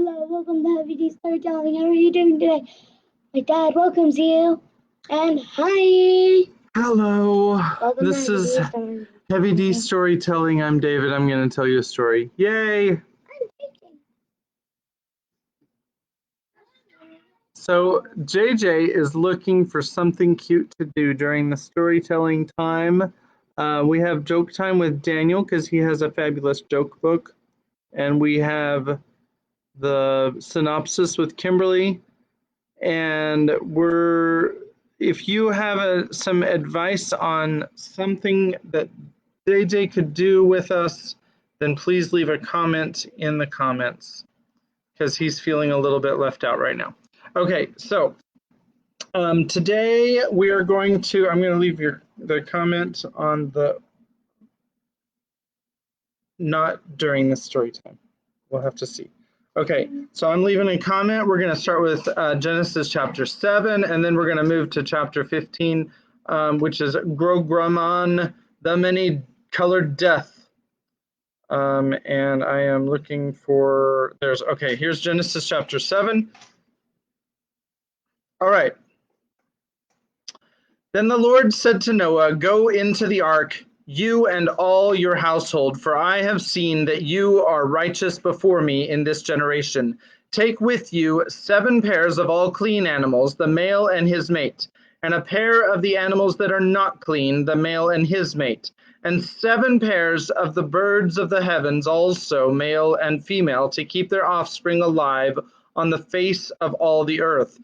Hello, welcome to Neverending Storytelling. How are you doing today? My dad welcomes you. And hi. Hello. Welcome This to is Storytelling. Heavy D Storytelling. I'm David. I'm going to tell you a story. Yay! So JJ is looking for something cute to do during the storytelling time. We have joke time with Daniel because he has a fabulous joke book. And we have the synopsis with Kimberly. And if you have some advice on something that JJ could do with us, then please leave a comment in the comments because he's feeling a little bit left out right now. Okay, so today we are going to, I'm going to leave the comment on the, not during the story time. We'll have to see. Okay, so I'm leaving a comment. We're going to start with Genesis chapter 7, and then we're going to move to chapter 15, which is Grograman, the many-colored death. And I am looking for, here's Genesis chapter 7. All right. Then the Lord said to Noah, "Go into the ark, you and all your household, for I have seen that you are righteous before me in this generation. Take with you 7 pairs of all clean animals, the male and his mate, and a pair of the animals that are not clean, the male and his mate, and 7 pairs of the birds of the heavens, also male and female, to keep their offspring alive on the face of all the earth.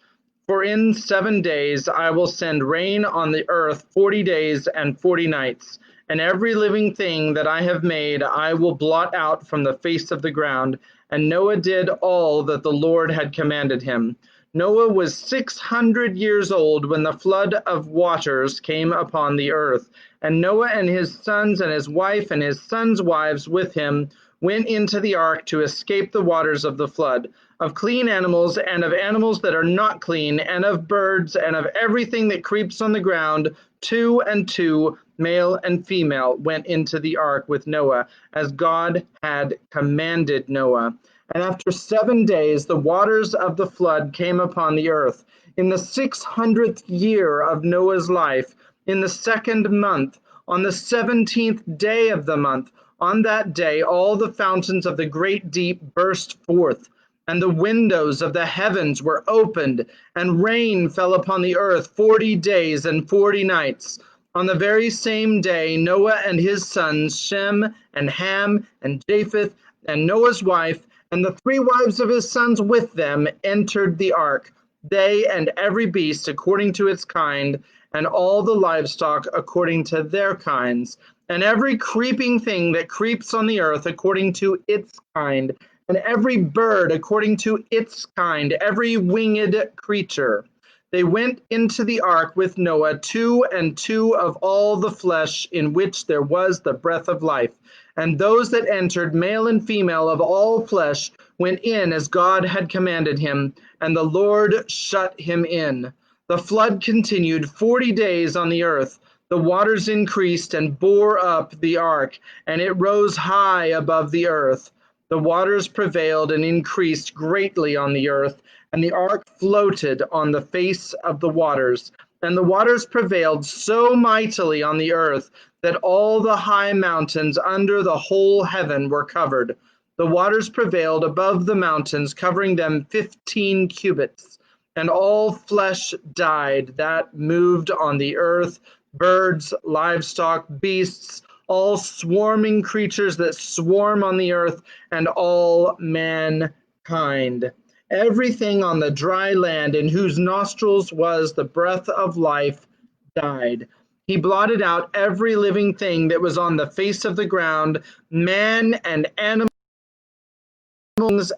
For in 7 days I will send rain on the earth 40 days and 40 nights, and every living thing that I have made I will blot out from the face of the ground." And Noah did all that the Lord had commanded him. Noah was 600 years old when the flood of waters came upon the earth. And Noah and his sons and his wife and his sons' wives with him went into the ark to escape the waters of the flood. Of clean animals and of animals that are not clean, and of birds and of everything that creeps on the ground, 2 and 2, male and female, went into the ark with Noah, as God had commanded Noah. And after 7 days, the waters of the flood came upon the earth. In the 600th year of Noah's life, in the 2nd month, on the 17th day of the month, on that day, all the fountains of the great deep burst forth, and the windows of the heavens were opened, and rain fell upon the earth 40 days and 40 nights. On the very same day, Noah and his sons, Shem and Ham and Japheth, and Noah's wife, and the 3 wives of his sons with them, entered the ark, they and every beast according to its kind, and all the livestock according to their kinds, and every creeping thing that creeps on the earth according to its kind, and every bird according to its kind, every winged creature. They went into the ark with Noah, 2 and 2 of all the flesh in which there was the breath of life. And those that entered, male and female of all flesh, went in as God had commanded him, and the Lord shut him in. The flood continued 40 days on the earth. The waters increased and bore up the ark, and it rose high above the earth. The waters prevailed and increased greatly on the earth, and the ark floated on the face of the waters. And the waters prevailed so mightily on the earth that all the high mountains under the whole heaven were covered. The waters prevailed above the mountains, covering them 15 cubits. And all flesh died that moved on the earth, birds, livestock, beasts, all swarming creatures that swarm on the earth, and all mankind. Everything on the dry land in whose nostrils was the breath of life died. He blotted out every living thing that was on the face of the ground, man and animals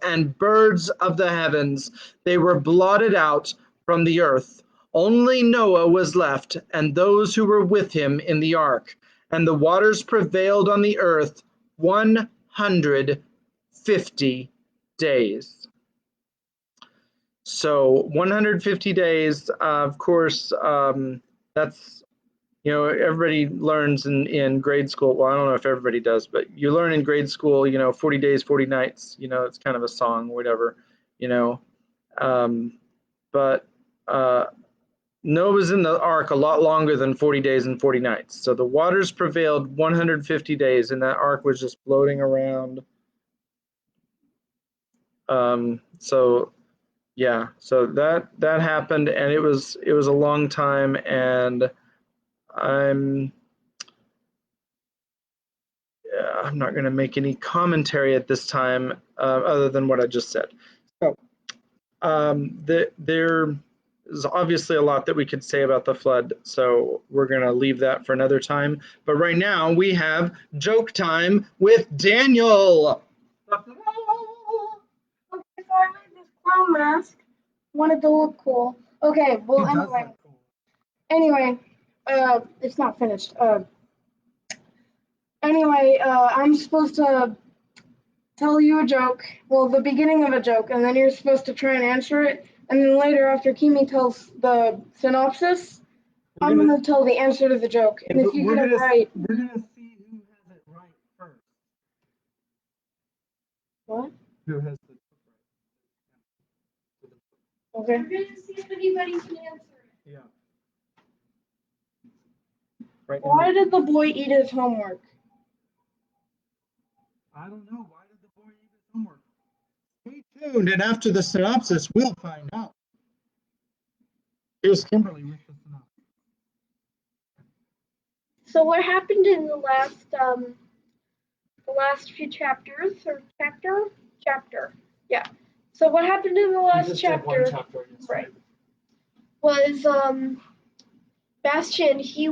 and birds of the heavens. They were blotted out from the earth. Only Noah was left, and those who were with him in the ark. And the waters prevailed on the earth 150 days. So 150 days, of course, that's, everybody learns in grade school. Well, I don't know if everybody does, but you learn in grade school, 40 days, 40 nights, it's kind of a song, whatever. you know. But Noah was in the ark a lot longer than 40 days and 40 nights. So the waters prevailed 150 days, and that ark was just floating around. So yeah, so that happened, and it was a long time, and I'm not going to make any commentary at this time other than what I just said. So there is obviously a lot that we could say about the flood, so we're going to leave that for another time. But right now we have joke time with Daniel. Okay, so I made this clown mask. Wanted to look cool. Okay, well, anyway, it's not finished. Anyway, I'm supposed to tell you a joke, well, the beginning of a joke, and then you're supposed to try and answer it. And then later, after Kimi tells the synopsis, I'm gonna tell the answer to the joke. And if you get it right, we're gonna see who has it right first. what? Who has the Okay. We're gonna see if anybody can answer it. Yeah. Right. Why did the boy eat his homework? I don't know. Why did the boy eat his homework? Stay tuned, and after the synopsis, we'll find out. Here's Kimberly with the synopsis. So what happened in the last few chapters, or chapter, yeah. So what happened in the last chapter, right, was Bastian, he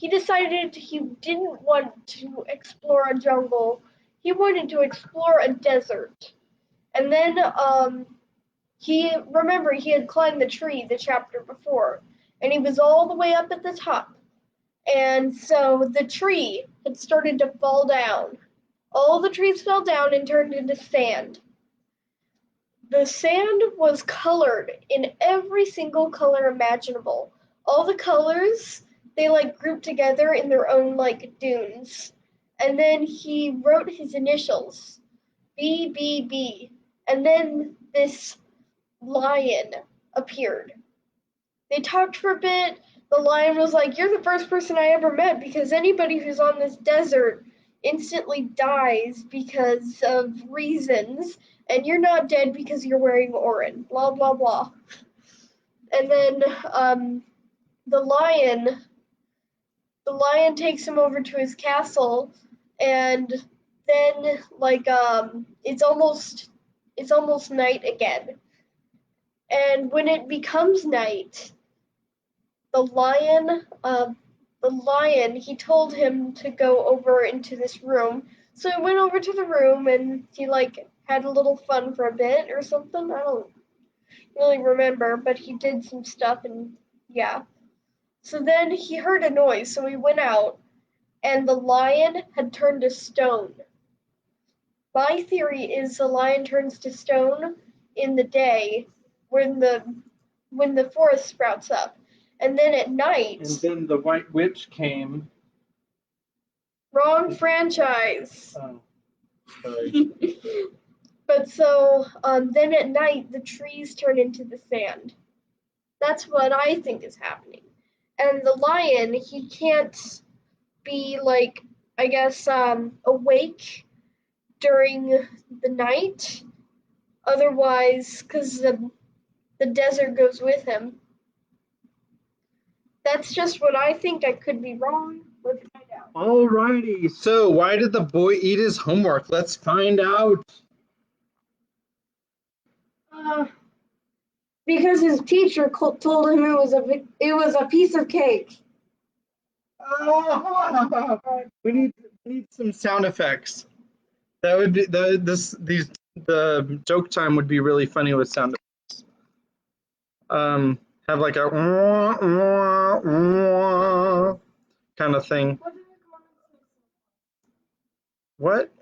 decided he didn't want to explore a jungle. He wanted to explore a desert. And then he had climbed the tree the chapter before, and he was all the way up at the top. And so the tree had started to fall down. All the trees fell down and turned into sand. The sand was colored in every single color imaginable. All the colors, they like grouped together in their own like dunes. And then he wrote his initials, BBB. And then this lion appeared. They talked for a bit. The lion was like, "You're the first person I ever met, because anybody who's on this desert instantly dies because of reasons, and you're not dead because you're wearing Orin." Blah blah blah. And then the lion takes him over to his castle, and then it's almost night again. And when it becomes night, the lion, he told him to go over into this room. So he went over to the room, and he like had a little fun for a bit or something. I don't really remember, but he did some stuff, and yeah. So then he heard a noise, so he went out, and the lion had turned to stone. My theory is the lion turns to stone in the day when the forest sprouts up. And then at night. And then the White Witch came. Wrong franchise. Oh, sorry. But so then at night the trees turn into the sand. That's what I think is happening. And the lion, he can't be like, I guess, awake during the night. Otherwise, because the desert goes with him. That's just what I think. I could be wrong. Let's find out. Alrighty. So, why did the boy eat his homework? Let's find out. Because his teacher told him it was a piece of cake. We need some sound effects. That would be the joke time would be really funny with sound effects. Have like a kind of thing. What?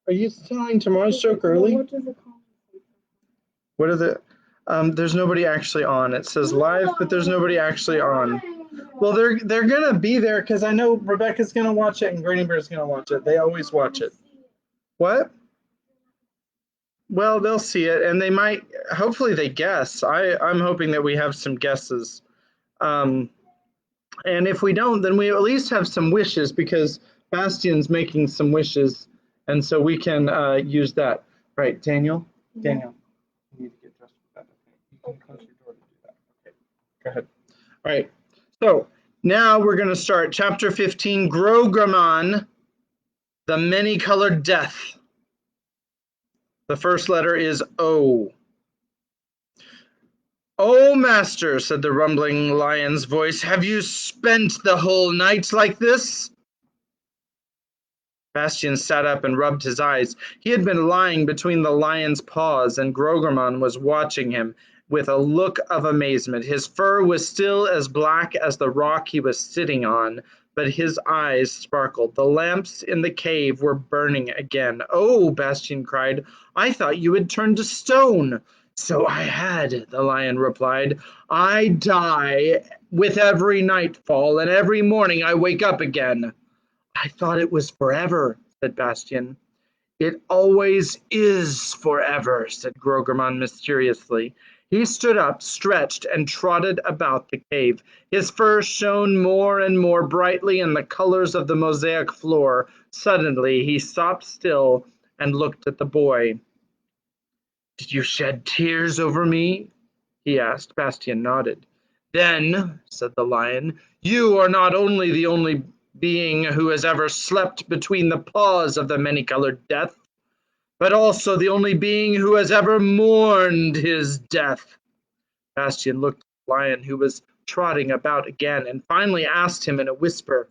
Are you telling tomorrow's joke early? What are the? There's nobody actually on. It says live, but there's nobody actually on. Well, they're gonna be there because I know Rebecca's gonna watch it and Granny Bear's gonna watch it. They always watch it. What? Well, they'll see it, and they might. Hopefully, they guess. I'm hoping that we have some guesses. Um, and if we don't, then we at least have some wishes because Bastion's making some wishes, and so we can use that. Right, Daniel. Daniel, you need to get dressed for that. Okay, you can close your door to do that. Okay, go ahead. All right. So now we're going to start chapter 15, Grogramon, the many-colored death. The first letter is O. "Oh, master," said the rumbling lion's voice, "have you spent the whole night like this?" Bastian sat up and rubbed his eyes. He had been lying between the lion's paws, and Grogramon was watching him with a look of amazement. His fur was still as black as the rock he was sitting on, but his eyes sparkled. The lamps in the cave were burning again. "Oh," Bastian cried, "I thought you had turned to stone." "So I had," the lion replied. "I die with every nightfall, and every morning I wake up again." "I thought it was forever," said Bastian. "It always is forever," said Grogramon mysteriously. He stood up, stretched, and trotted about the cave. His fur shone more and more brightly in the colors of the mosaic floor. Suddenly he stopped still and looked at the boy. "Did you shed tears over me?" he asked. Bastian nodded. "Then," said the lion, "you are not only the only being who has ever slept between the paws of the many-colored death, but also the only being who has ever mourned his death." Bastian looked at the lion, who was trotting about again, and finally asked him in a whisper,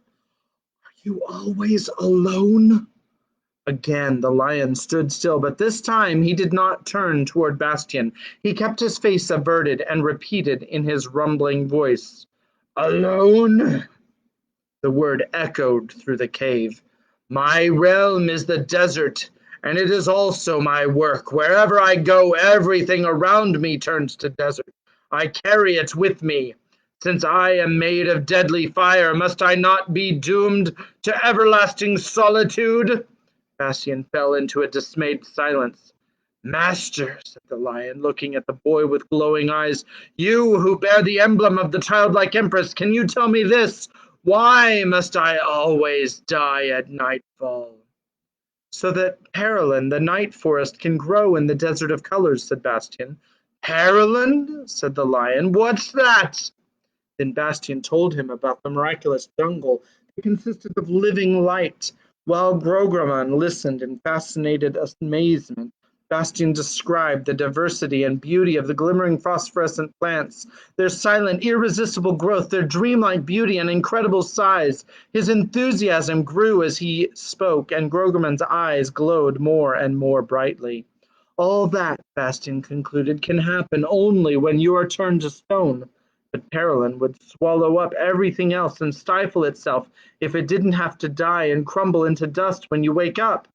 "Are you always alone?" Again the lion stood still, but this time he did not turn toward Bastian. He kept his face averted and repeated in his rumbling voice, "Alone?" The word echoed through the cave. "My realm is the desert, and it is also my work. Wherever I go, everything around me turns to desert. I carry it with me. Since I am made of deadly fire, must I not be doomed to everlasting solitude?" Bastian fell into a dismayed silence. "Master," said the lion, looking at the boy with glowing eyes, "you who bear the emblem of the childlike empress, can you tell me this? Why must I always die at nightfall?" "So that Parolin, the night forest, can grow in the desert of colors," said Bastian. "Parolin?" said the lion. "What's that?" Then Bastian told him about the miraculous jungle that consisted of living light. While Grogramon listened in fascinated amazement, Bastian described the diversity and beauty of the glimmering phosphorescent plants, their silent, irresistible growth, their dreamlike beauty and incredible size. His enthusiasm grew as he spoke, and Grogramon's eyes glowed more and more brightly. "All that," Bastian concluded, "can happen only when you are turned to stone. But Parolin would swallow up everything else and stifle itself if it didn't have to die and crumble into dust when you wake up.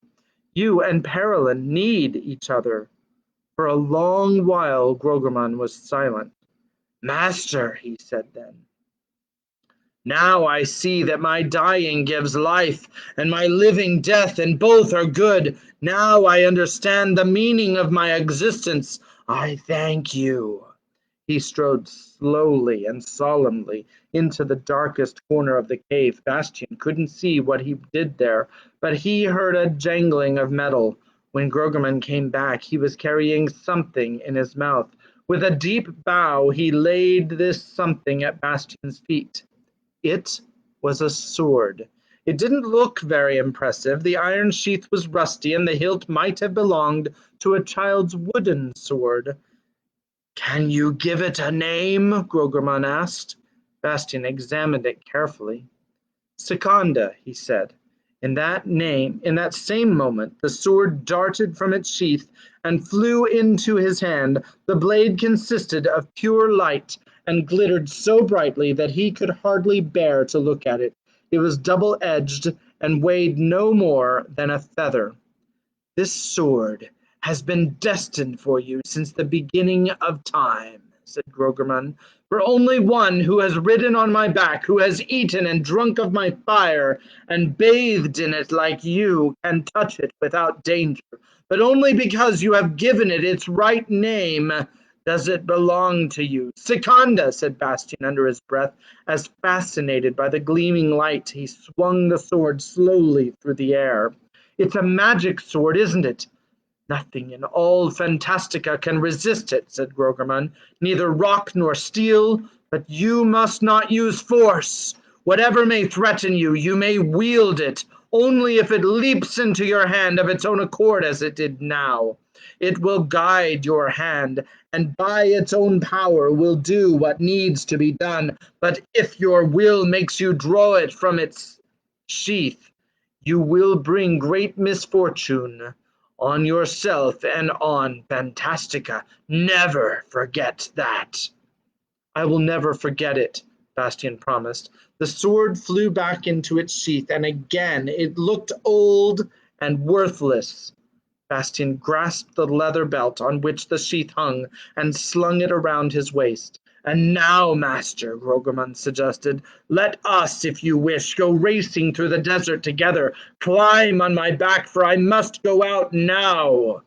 You and Parolin need each other." For a long while Grogramon was silent. "Master," he said then, "now I see that my dying gives life, and my living death, and both are good. Now I understand the meaning of my existence. I thank you." He strode slowly and solemnly into the darkest corner of the cave. Bastian couldn't see what he did there, but he heard a jangling of metal. When Grogramon came back, he was carrying something in his mouth. With a deep bow, he laid this something at Bastian's feet. It was a sword. It didn't look very impressive. The iron sheath was rusty, and the hilt might have belonged to a child's wooden sword. "Can you give it a name?" Grogramon asked. Bastian examined it carefully. "Seconda," he said. In that same moment, the sword darted from its sheath and flew into his hand. The blade consisted of pure light and glittered so brightly that he could hardly bear to look at it. It was double-edged and weighed no more than a feather. "This sword has been destined for you since the beginning of time," said Grogramon. For only one who has ridden on my back, who has eaten and drunk of my fire, and bathed in it like you, can touch it without danger. But only because you have given it its right name does it belong to you. Secunda, said Bastian under his breath, as fascinated by the gleaming light he swung the sword slowly through the air. It's a magic sword, isn't it? Nothing in all Fantastica can resist it, said Groggerman. Neither rock nor steel, but you must not use force. Whatever may threaten you, you may wield it, only if it leaps into your hand of its own accord as it did now. It will guide your hand, and by its own power will do what needs to be done. But if your will makes you draw it from its sheath, you will bring great misfortune on yourself and on Fantastica. Never forget that. I will never forget it, Bastian promised. The sword flew back into its sheath, and again it looked old and worthless. Bastian grasped the leather belt on which the sheath hung and slung it around his waist. And now, master, Groggerman suggested, let us, if you wish, go racing through the desert together. Climb on my back, for I must go out now.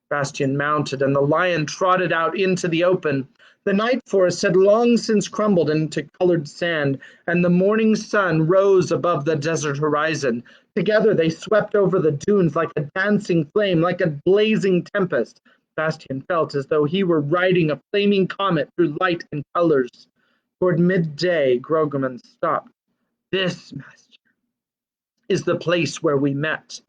Bastian mounted, and the lion trotted out into the open. The night forest had long since crumbled into colored sand, and the morning sun rose above the desert horizon. Together they swept over the dunes like a dancing flame, like a blazing tempest. Bastian felt as though he were riding a flaming comet through light and colors. Toward midday, Groggerman stopped. This, master, is the place where we met.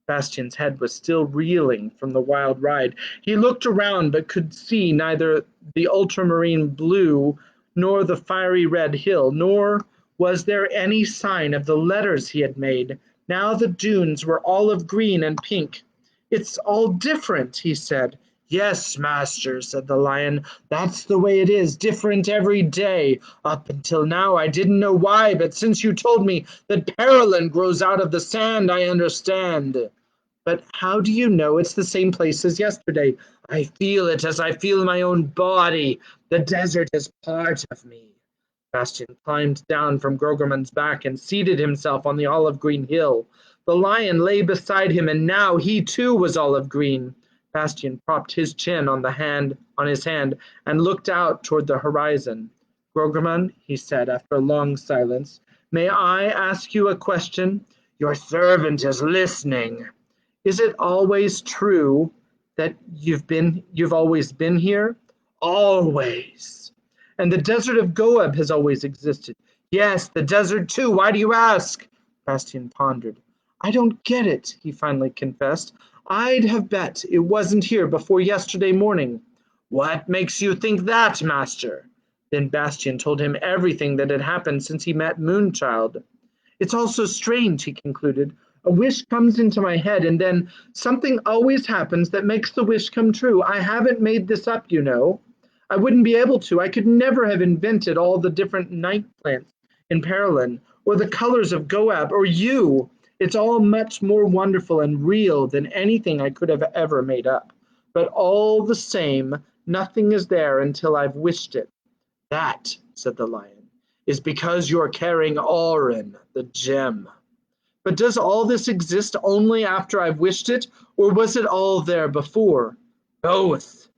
Bastian's head was still reeling from the wild ride. He looked around but could see neither the ultramarine blue nor the fiery red hill, nor was there any sign of the letters he had made. Now the dunes were olive green and pink. It's all different, he said. Yes, master, said the lion. That's the way it is, different every day. Up until now I didn't know why, but since you told me that Parolin grows out of the sand, I understand. But how do you know it's the same place as yesterday? I feel it as I feel my own body. The desert is part of me. Bastian climbed down from Groggerman's back and seated himself on the olive green hill. The lion lay beside him, and now he too was olive green. Bastian propped his chin on his hand and looked out toward the horizon. Groggerman, he said after a long silence, may I ask you a question? Your servant is listening. Is it always true that you've always been here? Always. And the desert of Goab has always existed. Yes, the desert too. Why do you ask? Bastian pondered. I don't get it, he finally confessed. I'd have bet it wasn't here before yesterday morning. What makes you think that, master? Then Bastian told him everything that had happened since he met Moonchild. It's all so strange, he concluded. A wish comes into my head, and then something always happens that makes the wish come true. I haven't made this up, you know. I wouldn't be able to. I could never have invented all the different night plants in Parolin, or the colors of Goab, or you. It's all much more wonderful and real than anything I could have ever made up. But all the same, nothing is there until I've wished it. That, said the lion, is because you're carrying Aurin, the gem. But does all this exist only after I've wished it, or was it all there before? Both,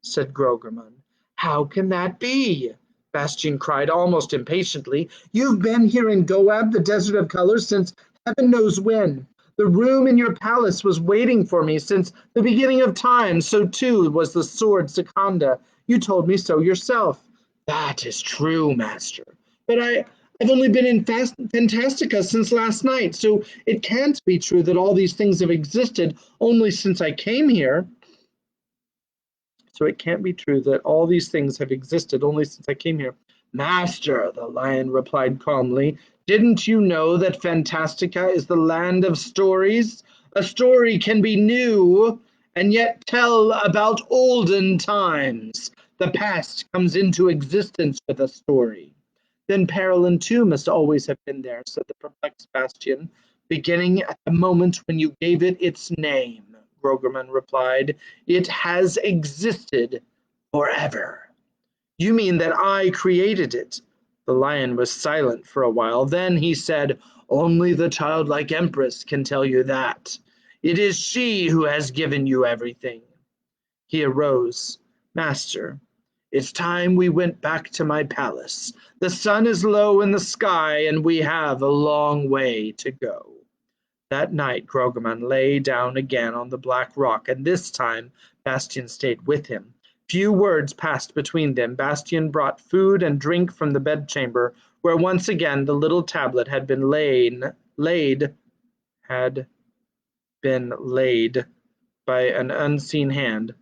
said Groggerman. How can that be? Bastian cried almost impatiently. You've been here in Goab, the Desert of Colors, since heaven knows when. The room in your palace was waiting for me since the beginning of time. So too was the sword Secunda. You told me so yourself. That is true, master. But I've only been in Fantastica since last night, so it can't be true that all these things have existed only since I came here. So it can't be true that all these things have existed only since I came here. Master, the lion replied calmly, didn't you know that Fantastica is the land of stories? A story can be new and yet tell about olden times. The past comes into existence with a story. Then Parolin too must always have been there, said the perplexed Bastian, beginning at the moment when you gave it its name. Groggerman replied, it has existed forever. You mean that I created it? The lion was silent for a while. Then he said, Only the childlike empress can tell you that. It is she who has given you everything. He arose. Master, it's time we went back to my palace. The sun is low in the sky, and we have a long way to go. That night Grogomon lay down again on the black rock, and this time Bastien stayed with him. Few words passed between them. Bastien brought food and drink from the bedchamber, where once again the little tablet had been had laid by an unseen hand.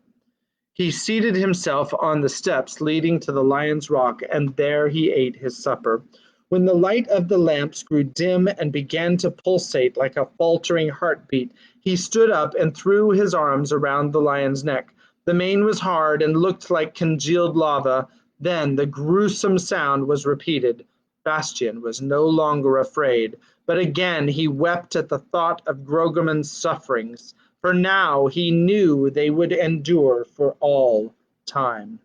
He seated himself on the steps leading to the Lion's Rock, and there he ate his supper. When the light of the lamps grew dim and began to pulsate like a faltering heartbeat, he stood up and threw his arms around the lion's neck. The mane was hard and looked like congealed lava. Then the gruesome sound was repeated. Bastien was no longer afraid, but again he wept at the thought of Grogomon's sufferings, for now he knew they would endure for all time.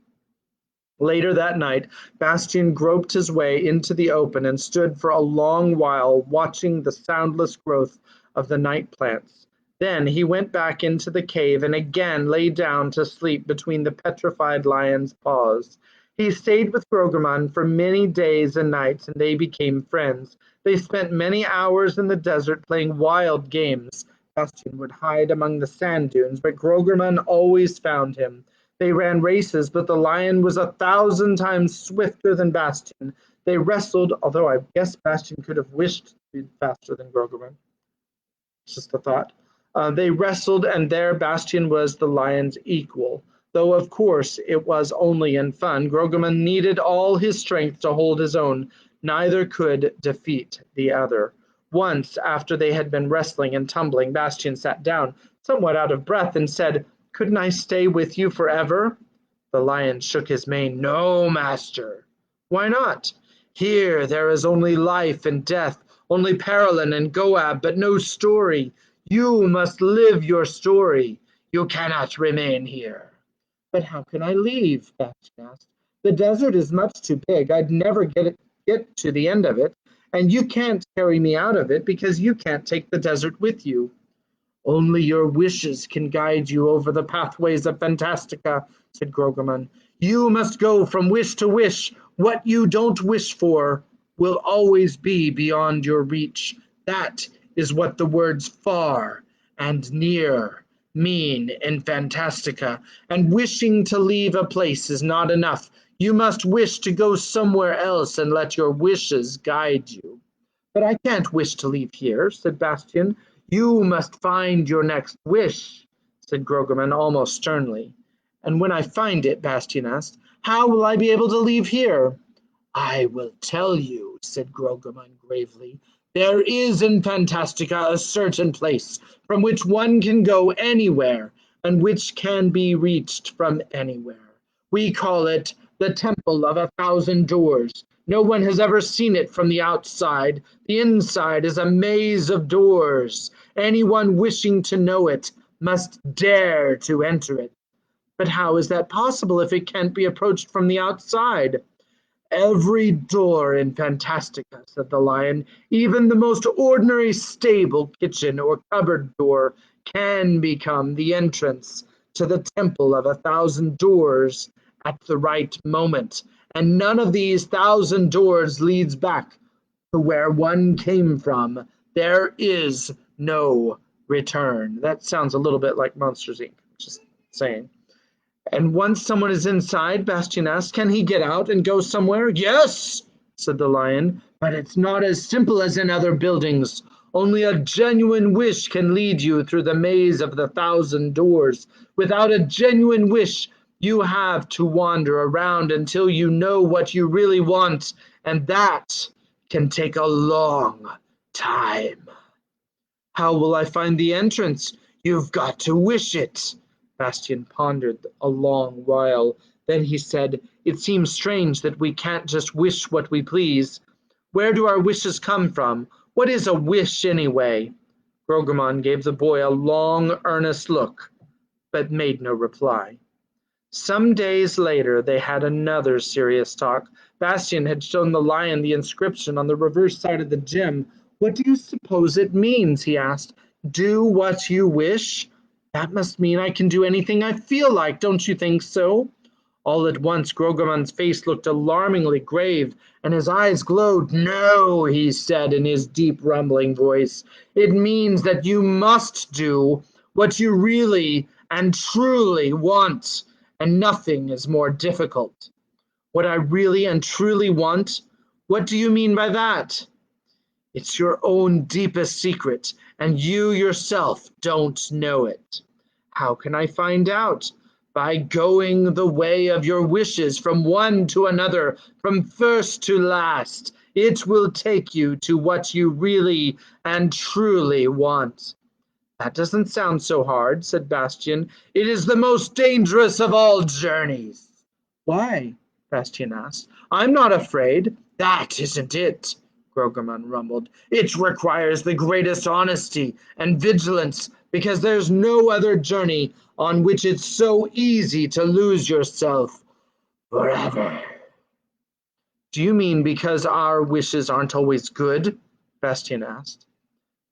Later that night, Bastien groped his way into the open and stood for a long while watching the soundless growth of the night plants. Then he went back into the cave and again lay down to sleep between the petrified lion's paws. He stayed with Grogomon for many days and nights, and they became friends. They spent many hours in the desert playing wild games. Bastien would hide among the sand dunes, but Grogomon always found him. They ran races, but the lion was 1,000 times swifter than Bastien. They wrestled, although I guess Bastien could have wished to be faster than Grogomon. It's just a thought. They wrestled, and there Bastien was the lion's equal. Though, of course, it was only in fun. Grogomon needed all his strength to hold his own. Neither could defeat the other. Once, after they had been wrestling and tumbling, Bastien sat down, somewhat out of breath, and said, Couldn't I stay with you forever? The lion shook his mane. No, master. Why not? Here there is only life and death, only Parolin and Goab, but no story. You must live your story. You cannot remain here. But how can I leave? Bastien asked. The desert is much too big. I'd never get to the end of it, and you can't carry me out of it because you can't take the desert with you. Only your wishes can guide you over the pathways of Fantastica, said Grogomon. You must go from wish to wish. What you don't wish for will always be beyond your reach. That is what the words far and near mean in Fantastica. And wishing to leave a place is not enough. You must wish to go somewhere else and let your wishes guide you. But I can't wish to leave here, said Bastien. You must find your next wish, said Grogomon almost sternly. And when I find it, Bastien asked, how will I be able to leave here? I will tell you, said Grogomon gravely. There is in Fantastica a certain place from which one can go anywhere and which can be reached from anywhere. We call it the Temple of 1,000 Doors. No one has ever seen it from the outside. The inside is a maze of doors. Anyone wishing to know it must dare to enter it. But how is that possible if it can't be approached from the outside? Every door in Fantastica, said the lion, even the most ordinary stable, kitchen, or cupboard door, can become the entrance to the Temple of 1,000 Doors at the right moment. And none of these 1,000 doors leads back to where one came from. There is no return. That sounds a little bit like Monsters, Inc. Just saying. And once someone is inside, Bastien asked, can he get out and go somewhere? Yes, said the lion, but it's not as simple as in other buildings. Only a genuine wish can lead you through the maze of the 1,000 doors. Without a genuine wish, you have to wander around until you know what you really want, and that can take a long time. How will I find the entrance? You've got to wish it. Bastien pondered a long while. Then he said, It seems strange that we can't just wish what we please. Where do our wishes come from? What is a wish, anyway? Grogomon gave the boy a long, earnest look, but made no reply. Some days later, they had another serious talk. Bastian had shown the lion the inscription on the reverse side of the gem. "What do you suppose it means?" he asked. "Do what you wish? That must mean I can do anything I feel like, don't you think so?" All at once, Grogamund's face looked alarmingly grave, and his eyes glowed. "No," he said in his deep, rumbling voice. "It means that you must do what you really and truly want, and nothing is more difficult." "What I really and truly want? What do you mean by that?" "It's your own deepest secret, and you yourself don't know it." "How can I find out?" "By going the way of your wishes from one to another, from first to last. It will take you to what you really and truly want." "That doesn't sound so hard," said Bastian. "It is the most dangerous of all journeys." "Why?" Bastian asked. "I'm not afraid." "That isn't it," Grogomon rumbled. "It requires the greatest honesty and vigilance, because there's no other journey on which it's so easy to lose yourself forever." "Do you mean because our wishes aren't always good?" Bastian asked.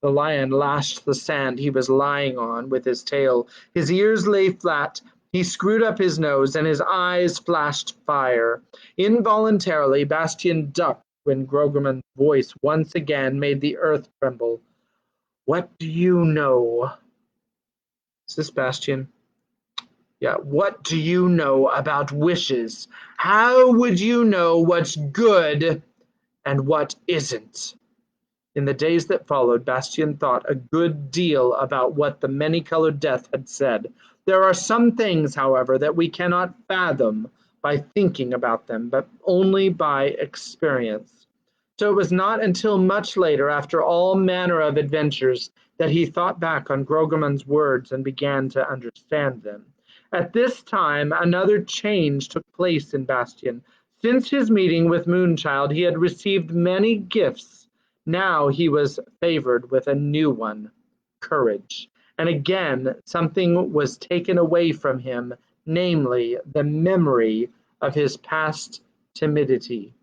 The lion lashed the sand he was lying on with his tail. His ears lay flat. He screwed up his nose, and his eyes flashed fire. Involuntarily, Bastian ducked when Grogomon's voice once again made the earth tremble. "What do you know?" Is this Bastian? Yeah, "what do you know about wishes? How would you know what's good and what isn't?" In the days that followed, Bastian thought a good deal about what the many-colored death had said. There are some things, however, that we cannot fathom by thinking about them, but only by experience. So it was not until much later, after all manner of adventures, that he thought back on Grogomon's words and began to understand them. At this time, another change took place in Bastian. Since his meeting with Moonchild, he had received many gifts. Now he was favored with a new one, courage. And again, something was taken away from him, namely, the memory of his past timidity.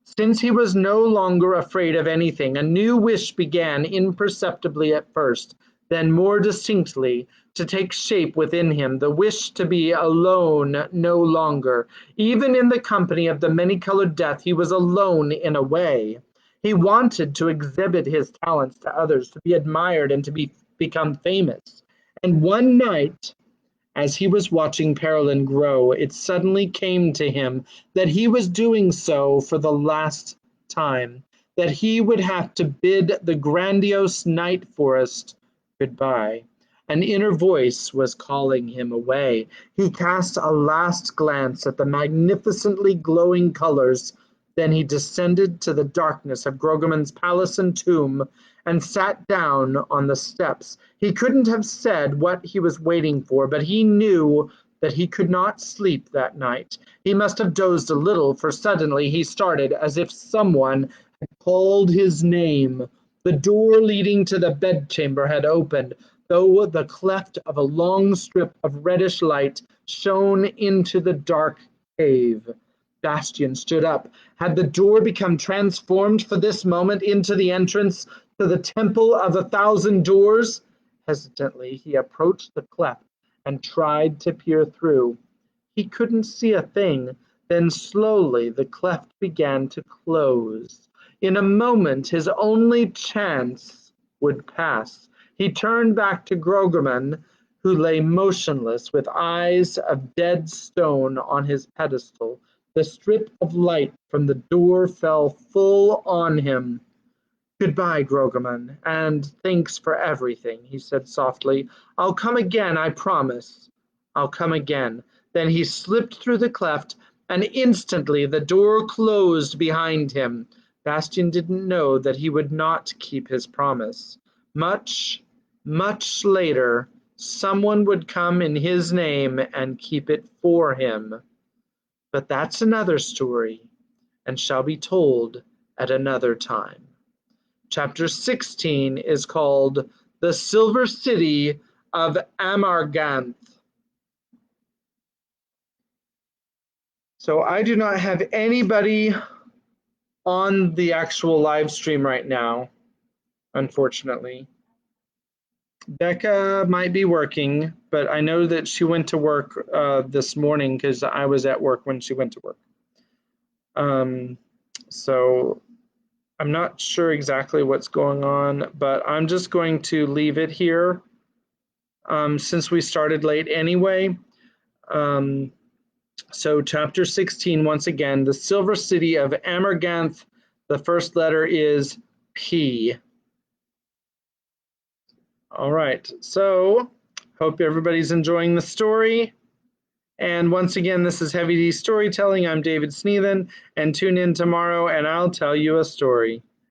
Since he was no longer afraid of anything, a new wish began, imperceptibly at first, then more distinctly, to take shape within him, the wish to be alone no longer. Even in the company of the many-colored death, he was alone in a way. He wanted to exhibit his talents to others, to be admired and to become famous. And one night, as he was watching Peregrine grow, it suddenly came to him that he was doing so for the last time, that he would have to bid the grandiose night forest goodbye. An inner voice was calling him away. He cast a last glance at the magnificently glowing colors. Then he descended to the darkness of Grogomon's palace and tomb and sat down on the steps. He couldn't have said what he was waiting for, but he knew that he could not sleep that night. He must have dozed a little, for suddenly he started as if someone had called his name. The door leading to the bedchamber had opened, though the cleft of a long strip of reddish light shone into the dark cave. Bastian stood up. Had the door become transformed for this moment into the entrance to the Temple of a Thousand Doors? Hesitantly, he approached the cleft and tried to peer through. He couldn't see a thing. Then slowly the cleft began to close. In a moment, his only chance would pass. He turned back to Grogomon, who lay motionless with eyes of dead stone on his pedestal. The strip of light from the door fell full on him. "Goodbye, Grogomon, and thanks for everything," he said softly. "I'll come again, I promise. I'll come again." Then he slipped through the cleft, and instantly the door closed behind him. Bastian didn't know that he would not keep his promise. Much, much later, someone would come in his name and keep it for him. But that's another story, and shall be told at another time. Chapter 16 is called The Silver City of Amarganth. So I do not have anybody on the actual live stream right now, unfortunately. Becca might be working, but I know that she went to work this morning because I was at work when she went to work. So I'm not sure exactly what's going on, but I'm just going to leave it here since we started late anyway. So chapter 16, once again, the Silver City of Amarganth. The first letter is P. All right, so hope everybody's enjoying the story. And once again, this is Heavy D Storytelling. I'm David Sneathen, and tune in tomorrow and I'll tell you a story.